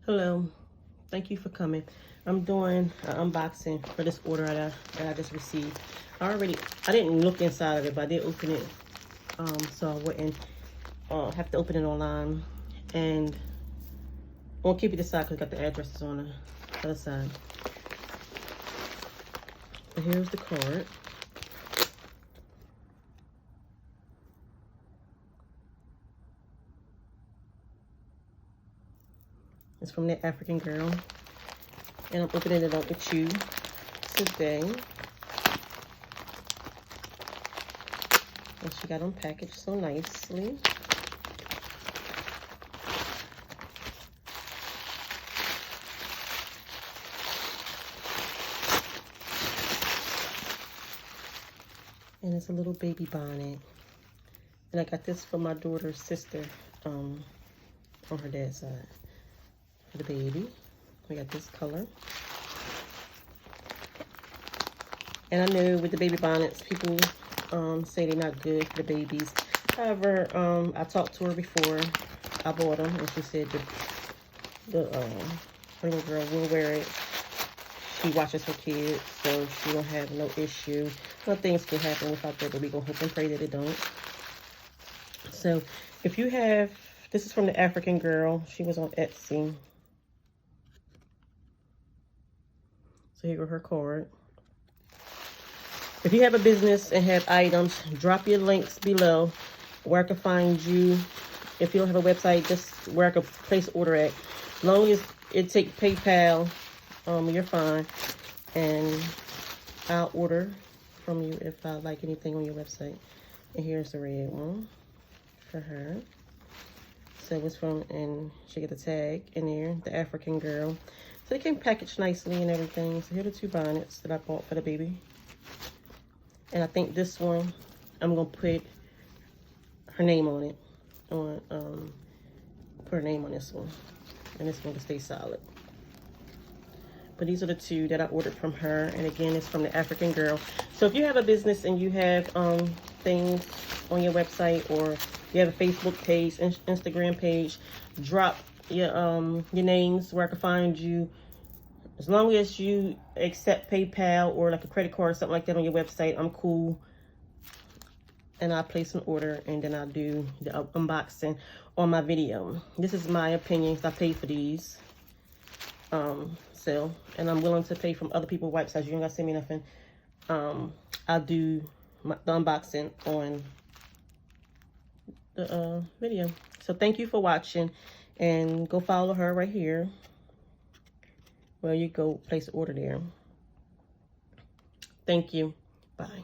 Hello, thank you for coming. I'm doing an unboxing for this order that I just received. I didn't look inside of it, but I did open it. So I wouldn't have to open it online. And I'll keep it aside because I got the addresses on the other side. But here's the card. It's from the African Girl. And I'm opening it up with you today. And she got them packaged so nicely. And it's a little baby bonnet. And I got this for my daughter's sister on her dad's side. For the baby. We got this color. And I know with the baby bonnets, people say they're not good for the babies. However, I talked to her before I bought them, and she said the little girl will wear it. She watches her kids, so she don't have no issue. No things can happen without that, but we gonna hope and pray that it don't. So, if you have, this is from the African Girl. She was on Etsy. So here go her card. If you have a business and have items, drop your links below where I can find you. If you don't have a website, just where I can place order at. As long as it takes PayPal, you're fine. And I'll order from you if I like anything on your website. And here's the red one for her. So it's from, and she got the tag in there, the African Girl. So they came packaged nicely and everything. So here are the two bonnets that I bought for the baby. And I think this one, I'm gonna put her name on it. Put her name on this one. And this one to stay solid. But these are the two that I ordered from her. And again, it's from the African Girl. So if you have a business and you have things on your website, or you have a Facebook page, Instagram page, drop your names where I can find you. As long as you accept PayPal or like a credit card or something like that on your website, I'm cool. And I place an order, and then I'll do the unboxing on my video. This is my opinion, because I paid for these. So, and I'm willing to pay from other people's websites. You ain't gotta send me nothing. I'll do the unboxing on the video. So thank you for watching, and go follow her right here. Well, you go place an order there. Thank you. Bye.